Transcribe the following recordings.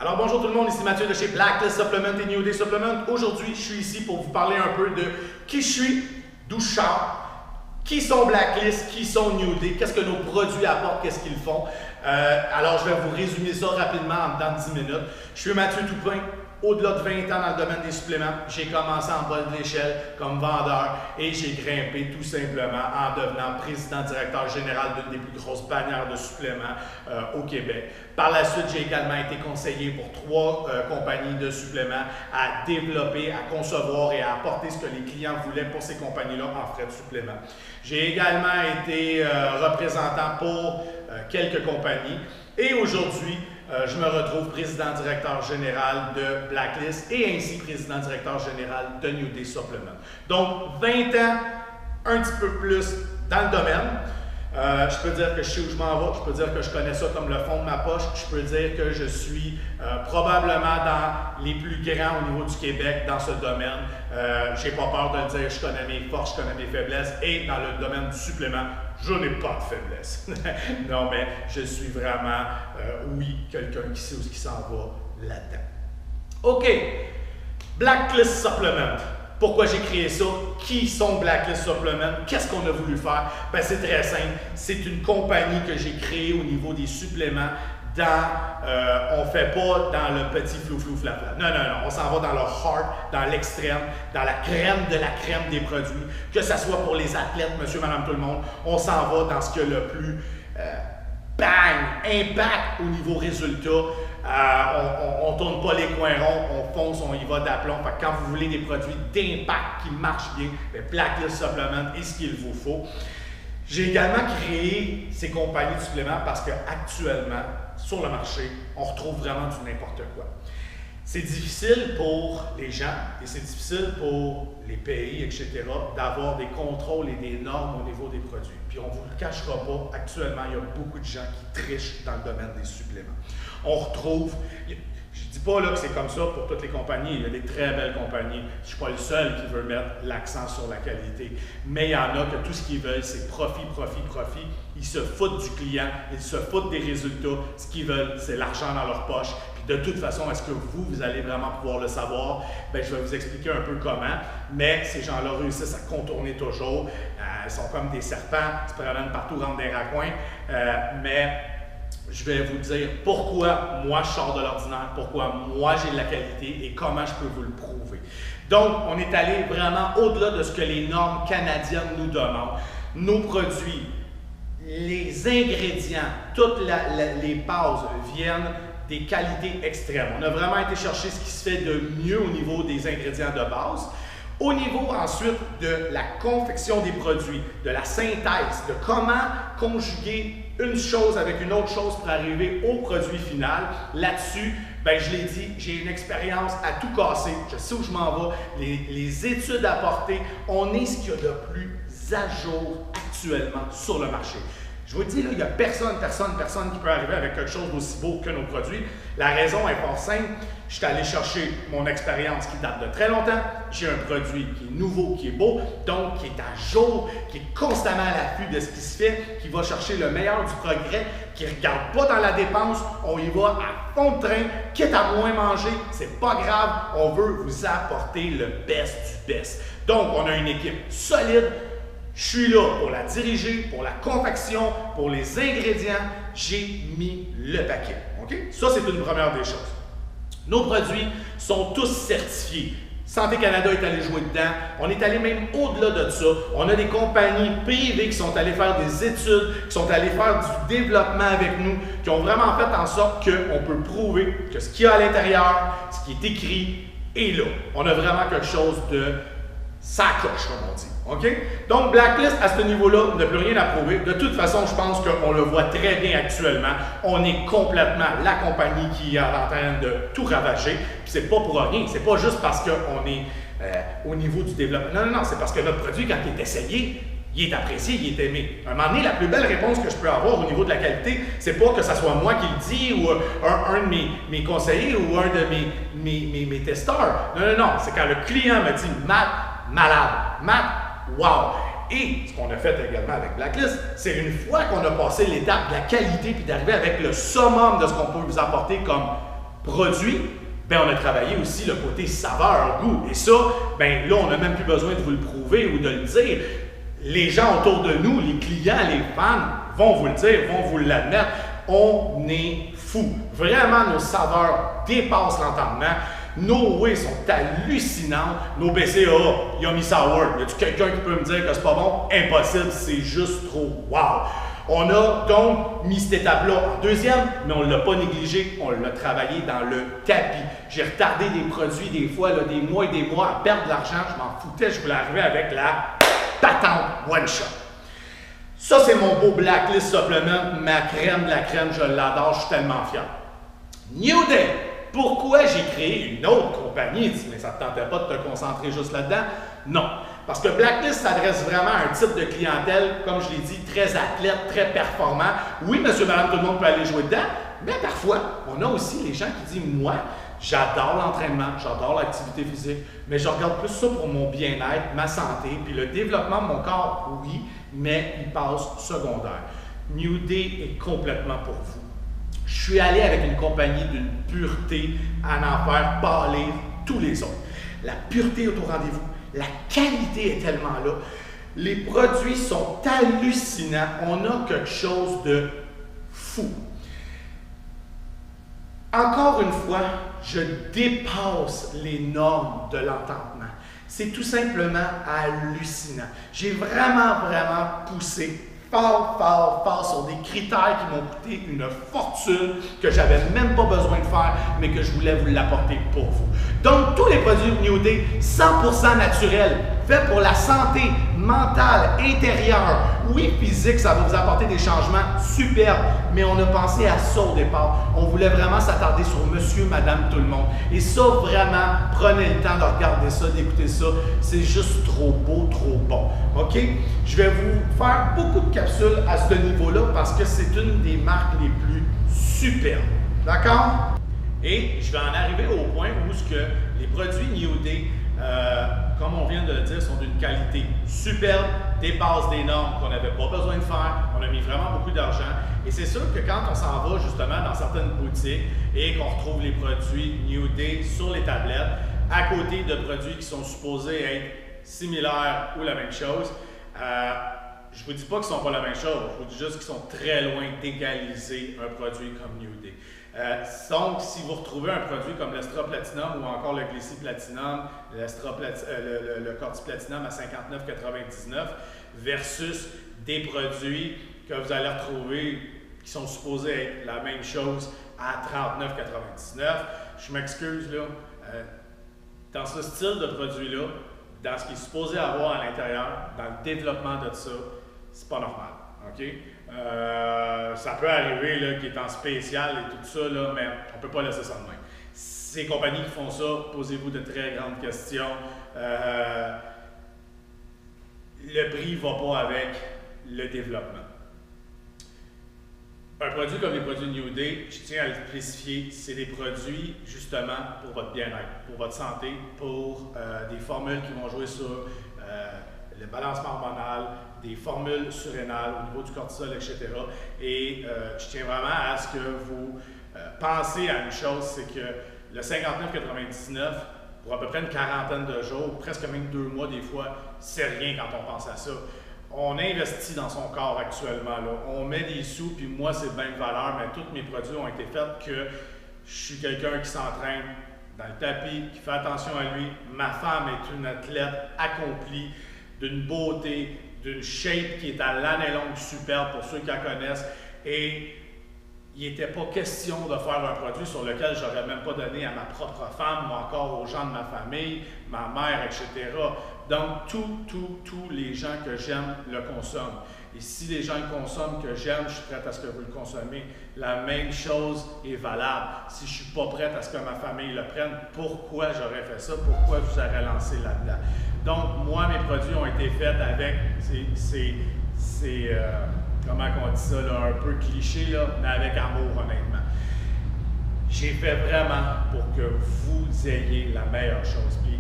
Alors bonjour tout le monde, ici Mathieu de chez Blacklist Supplement et New Day Supplement. Aujourd'hui, je suis ici pour vous parler un peu de qui je suis, d'où je sors, qui sont Blacklist, qui sont New Day, qu'est-ce que nos produits apportent, qu'est-ce qu'ils font. Alors je vais vous résumer ça rapidement en dedans de 10 minutes. Je suis Mathieu Toupin. Au-delà de 20 ans dans le domaine des suppléments, j'ai commencé en bas de l'échelle comme vendeur et j'ai grimpé tout simplement en devenant président-directeur général d'une des plus grosses bannières de suppléments au Québec. Par la suite, j'ai également été conseiller pour 3 compagnies de suppléments à développer, à concevoir et à apporter ce que les clients voulaient pour ces compagnies-là en frais de supplément. J'ai également été représentant pour quelques compagnies et aujourd'hui, je me retrouve président-directeur général de Blacklist et ainsi président-directeur général de New Day Supplement. Donc, 20 ans, un petit peu plus dans le domaine. Je peux dire que je sais où je m'en vais, je peux dire que je connais ça comme le fond de ma poche, je peux dire que je suis probablement dans les plus grands au niveau du Québec dans ce domaine. J'ai pas peur de le dire, je connais mes forces, je connais mes faiblesses et dans le domaine du supplément, je n'ai pas de faiblesse. Non, mais je suis vraiment, oui, quelqu'un qui sait où il s'en va là-dedans. OK, Blacklist Supplement. Pourquoi j'ai créé ça? Qui sont Blacklist Supplement? Qu'est-ce qu'on a voulu faire? Ben, c'est très simple. C'est une compagnie que j'ai créée au niveau des suppléments. On ne fait pas dans le petit flou-flou flafla. Non, on s'en va dans le hard, dans l'extrême, dans la crème de la crème des produits. Que ce soit pour les athlètes, monsieur, madame, tout le monde, on s'en va dans ce qu'il y a le plus bang, impact au niveau résultat. On ne tourne pas les coins ronds, on fonce, on y va d'aplomb. Quand vous voulez des produits d'impact qui marchent bien, Blacklist Supplement est ce qu'il vous faut. J'ai également créé ces compagnies de suppléments parce qu'actuellement, sur le marché, on retrouve vraiment du n'importe quoi. C'est difficile pour les gens et c'est difficile pour les pays, etc., d'avoir des contrôles et des normes au niveau des produits. Puis on ne vous le cachera pas, actuellement, il y a beaucoup de gens qui trichent dans le domaine des suppléments. On retrouve, je ne dis pas là que c'est comme ça pour toutes les compagnies, il y a des très belles compagnies. Je ne suis pas le seul qui veut mettre l'accent sur la qualité, mais il y en a que tout ce qu'ils veulent, c'est profit, profit, profit. Ils se foutent du client, ils se foutent des résultats. Ce qu'ils veulent, c'est l'argent dans leur poche. Puis de toute façon, est-ce que vous allez vraiment pouvoir le savoir? Bien, je vais vous expliquer un peu comment, mais ces gens-là réussissent à contourner toujours. Ils sont comme des serpents, ils se promènent partout, rentrent des raccoins, mais je vais vous dire pourquoi moi je sors de l'ordinaire, pourquoi moi j'ai de la qualité et comment je peux vous le prouver. Donc, on est allé vraiment au-delà de ce que les normes canadiennes nous demandent. Nos produits, les ingrédients, toutes les bases viennent des qualités extrêmes. On a vraiment été chercher ce qui se fait de mieux au niveau des ingrédients de base. Au niveau ensuite de la confection des produits, de la synthèse, de comment conjuguer une chose avec une autre chose pour arriver au produit final, là-dessus, ben, je l'ai dit, j'ai une expérience à tout casser, je sais où je m'en vais, les études apportées, on est ce qu'il y a de plus à jour actuellement sur le marché. Je vous dis, là, il n'y a personne qui peut arriver avec quelque chose d'aussi beau que nos produits. La raison est fort simple. Je suis allé chercher mon expérience qui date de très longtemps. J'ai un produit qui est nouveau, qui est beau, donc qui est à jour, qui est constamment à l'affût de ce qui se fait, qui va chercher le meilleur du progrès, qui ne regarde pas dans la dépense. On y va à fond de train, quitte à moins manger, c'est pas grave. On veut vous apporter le best du best. Donc, on a une équipe solide. Je suis là pour la diriger, pour la confection, pour les ingrédients. J'ai mis le paquet. Okay? Ça, c'est une première des choses. Nos produits sont tous certifiés. Santé Canada est allé jouer dedans. On est allé même au-delà de ça. On a des compagnies privées qui sont allées faire des études, qui sont allées faire du développement avec nous, qui ont vraiment fait en sorte qu'on peut prouver que ce qu'il y a à l'intérieur, ce qui est écrit, est là. On a vraiment quelque chose de sacoche, comme on dit. OK? Donc, Blacklist, à ce niveau-là, n'a plus rien à prouver. De toute façon, je pense qu'on le voit très bien actuellement. On est complètement la compagnie qui est en train de tout ravager. Puis c'est pas pour rien. C'est pas juste parce qu'on est au niveau du développement. Non, c'est parce que notre produit, quand il est essayé, il est apprécié, il est aimé. À un moment donné, la plus belle réponse que je peux avoir au niveau de la qualité, c'est pas que ce soit moi qui le dis ou un de mes conseillers ou un de mes testeurs. Non. C'est quand le client me dit « Matt, malade. Matt, wow! » Et ce qu'on a fait également avec Blacklist, c'est une fois qu'on a passé l'étape de la qualité puis d'arriver avec le summum de ce qu'on peut vous apporter comme Produit, ben on a travaillé aussi le côté saveur, goût. Et ça, ben là, on n'a même plus besoin de vous le prouver ou de le dire. Les gens autour de nous, les clients, les fans, vont vous le dire, vont vous l'admettre. On est fou. Vraiment, nos saveurs dépassent l'entendement. Nos whey sont hallucinants. Nos BCAA, Yummy Sour. Y a-t-il quelqu'un qui peut me dire que c'est pas bon? Impossible, c'est juste trop wow. On a donc mis cette étape-là en deuxième, mais on ne l'a pas négligé, on l'a travaillé dans le tapis. J'ai retardé des produits des fois, là, des mois et des mois à perdre de l'argent, je m'en foutais, je voulais arriver avec la patente One Shot. Ça, c'est mon beau Blacklist Supplement, ma crème de la crème, je l'adore, je suis tellement fier. New Day. Pourquoi j'ai créé une autre compagnie? Mais ça ne te tentait pas de te concentrer juste là-dedans? Non. Parce que Blacklist s'adresse vraiment à un type de clientèle, comme je l'ai dit, très athlète, très performant. Oui, monsieur, madame, tout le monde peut aller jouer dedans, mais parfois, on a aussi les gens qui disent, moi, j'adore l'entraînement, j'adore l'activité physique, mais je regarde plus ça pour mon bien-être, ma santé, puis le développement de mon corps, oui, mais il passe secondaire. New Day est complètement pour vous. Je suis allé avec une compagnie d'une pureté à en faire pâlir tous les autres. La pureté est au rendez-vous. La qualité est tellement là. Les produits sont hallucinants. On a quelque chose de fou. Encore une fois, je dépasse les normes de l'entendement. C'est tout simplement hallucinant. J'ai vraiment poussé fort sur des critères qui m'ont coûté une fortune, que j'avais même pas besoin de faire, mais que je voulais vous l'apporter pour vous. Donc, tous les produits New Day, 100% naturels, faits pour la santé mentale, intérieure. Oui, physique, ça va vous apporter des changements superbes, mais on a pensé à ça au départ. On voulait vraiment s'attarder sur monsieur, madame, tout le monde. Et ça, vraiment, prenez le temps de regarder ça, d'écouter ça. C'est juste trop beau, trop bon. OK? Je vais vous faire beaucoup de capsules à ce niveau-là parce que c'est une des marques les plus superbes. D'accord? Et je vais en arriver au point où ce que les produits New Day, comme on vient de le dire, sont d'une qualité superbe, dépassent des normes qu'on n'avait pas besoin de faire. On a mis vraiment beaucoup d'argent. Et c'est sûr que quand on s'en va justement dans certaines boutiques et qu'on retrouve les produits New Day sur les tablettes, à côté de produits qui sont supposés être similaires ou la même chose, je ne vous dis pas qu'ils ne sont pas la même chose, je vous dis juste qu'ils sont très loin d'égaliser un produit comme New Day. Donc, si vous retrouvez un produit comme l'Estra Platinum ou encore le Glycy Platinum, le Corti Platinum à 59,99 versus des produits que vous allez retrouver qui sont supposés être la même chose à 39,99, je m'excuse là, dans ce style de produit-là, dans ce qui est supposé avoir à l'intérieur, dans le développement de ça, c'est pas normal. OK? Ça peut arriver là, qu'il est en spécial et tout ça, là, mais on ne peut pas laisser ça de même. Ces compagnies qui font ça, posez-vous de très grandes questions. Le prix ne va pas avec le développement. Un produit comme les produits New Day, je tiens à le spécifier, c'est des produits justement pour votre bien-être, pour votre santé, pour des formules qui vont jouer sur le balancement hormonal, des formules surrénales au niveau du cortisol, etc. Et je tiens vraiment à ce que vous pensez à une chose, c'est que le 59,99 pour à peu près une quarantaine de jours, presque même 2 mois des fois, c'est rien quand on pense à ça. On investit dans son corps actuellement, là. On met des sous, puis moi, c'est bien de valeur, mais tous mes produits ont été faits que je suis quelqu'un qui s'entraîne dans le tapis, qui fait attention à lui. Ma femme est une athlète accomplie, d'une beauté, d'une shape qui est à l'année longue superbe pour ceux qui la connaissent. Et il n'était pas question de faire un produit sur lequel je n'aurais même pas donné à ma propre femme ou encore aux gens de ma famille, ma mère, etc. Donc, tous les gens que j'aime le consomment. Et si les gens le consomment que j'aime, je suis prête à ce que vous le consommez. La même chose est valable. Si je ne suis pas prête à ce que ma famille le prenne, pourquoi j'aurais fait ça? Pourquoi je vous aurais lancé là-dedans? Donc, moi, mes produits ont été faits avec comment on dit ça, là, un peu cliché, là, mais avec amour, honnêtement. J'ai fait vraiment pour que vous ayez la meilleure chose. Puis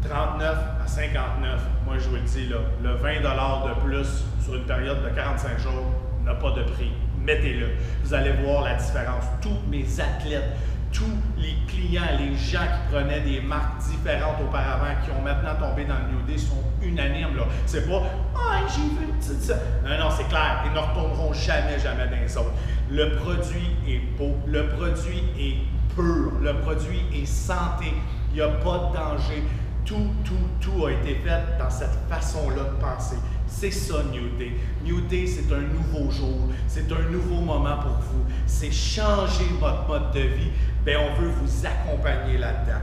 39 à 59, moi je vous le dis, là, le 20 $ de plus sur une période de 45 jours n'a pas de prix. Mettez-le. Vous allez voir la différence. Tous mes athlètes, tous les clients, les gens qui prenaient des marques différentes auparavant, qui ont maintenant tombé dans le New Day, sont unanimes. C'est pas « Ah, j'ai vu une petite... » Non, non, c'est clair. Ils ne retourneront jamais, jamais dans les autres. Le produit est beau. Le produit est pur. Le produit est santé. Il n'y a pas de danger. Tout a été fait dans cette façon-là de penser. C'est ça, New Day. New Day, c'est un nouveau jour. C'est un nouveau moment pour vous. C'est changer votre mode de vie. Bien, on veut vous accompagner là-dedans.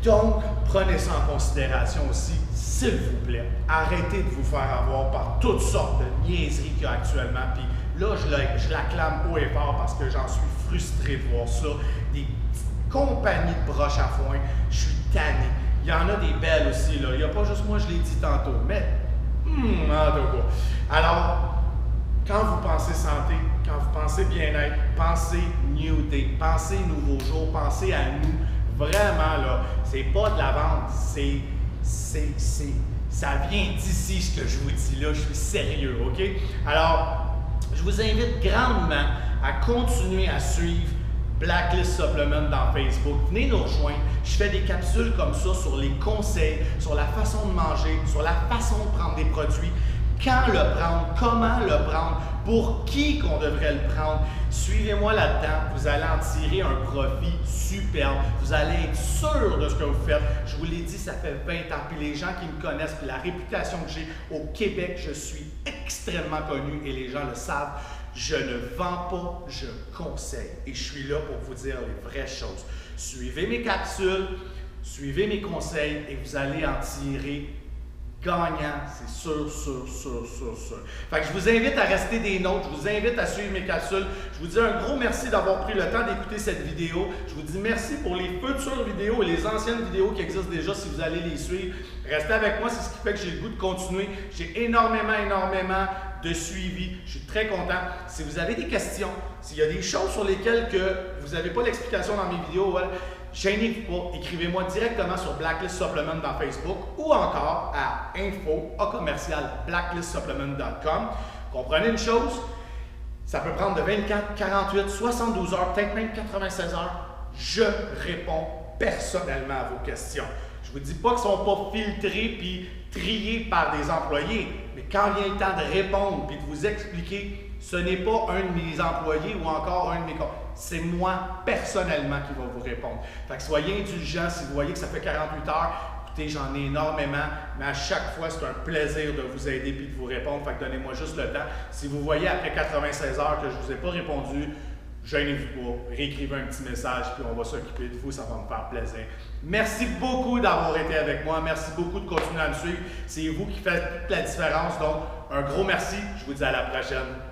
Donc, prenez ça en considération aussi, s'il vous plaît. Arrêtez de vous faire avoir par toutes sortes de niaiseries qu'il y a actuellement. Puis là, je l'acclame haut et fort parce que j'en suis frustré de voir ça. Des petites compagnies de broches à foin. Je suis tanné. Il y en a des belles aussi, là. Il n'y a pas juste moi, je l'ai dit tantôt. Mais, en tout cas. Alors, quand vous pensez santé, quand vous pensez bien-être, pensez New Day, pensez nouveau jour, pensez à nous. Vraiment, là, c'est pas de la vente, ça vient d'ici ce que je vous dis là, je suis sérieux, OK? Alors, je vous invite grandement à continuer à suivre Blacklist Supplement dans Facebook. Venez nous rejoindre. Je fais des capsules comme ça sur les conseils, sur la façon de manger, sur la façon de prendre des produits, quand le prendre, comment le prendre, pour qui qu'on devrait le prendre. Suivez-moi là-dedans, vous allez en tirer un profit superbe. Vous allez être sûr de ce que vous faites. Je vous l'ai dit, ça fait 20 ans. Puis les gens qui me connaissent, puis la réputation que j'ai au Québec, je suis extrêmement connu et les gens le savent. Je ne vends pas, je conseille. Et je suis là pour vous dire les vraies choses. Suivez mes capsules, suivez mes conseils et vous allez en tirer gagnant, c'est sûr. Fait que je vous invite à rester des nôtres, je vous invite à suivre mes capsules. Je vous dis un gros merci d'avoir pris le temps d'écouter cette vidéo. Je vous dis merci pour les futures vidéos et les anciennes vidéos qui existent déjà si vous allez les suivre. Restez avec moi, c'est ce qui fait que j'ai le goût de continuer. J'ai énormément de suivi. Je suis très content. Si vous avez des questions, s'il y a des choses sur lesquelles que vous n'avez pas l'explication dans mes vidéos, gênez-vous pas, écrivez-moi directement sur Blacklist Supplement dans Facebook ou encore à info@blacklistsupplement.com. Comprenez une chose, ça peut prendre de 24, 48, 72 heures, peut-être même 96 heures. Je réponds personnellement à vos questions. Je ne vous dis pas qu'ils ne sont pas filtrés puis triés par des employés, mais quand vient le temps de répondre puis de vous expliquer, ce n'est pas un de mes employés ou encore un de mes c'est moi personnellement qui va vous répondre. Fait que soyez indulgents si vous voyez que ça fait 48 heures. Écoutez, j'en ai énormément, mais à chaque fois, c'est un plaisir de vous aider et de vous répondre. Fait que donnez-moi juste le temps. Si vous voyez après 96 heures que je ne vous ai pas répondu, gênez-vous pas, réécrivez un petit message puis on va s'occuper de vous, ça va me faire plaisir. Merci beaucoup d'avoir été avec moi. Merci beaucoup de continuer à me suivre. C'est vous qui faites toute la différence. Donc, un gros merci. Je vous dis à la prochaine.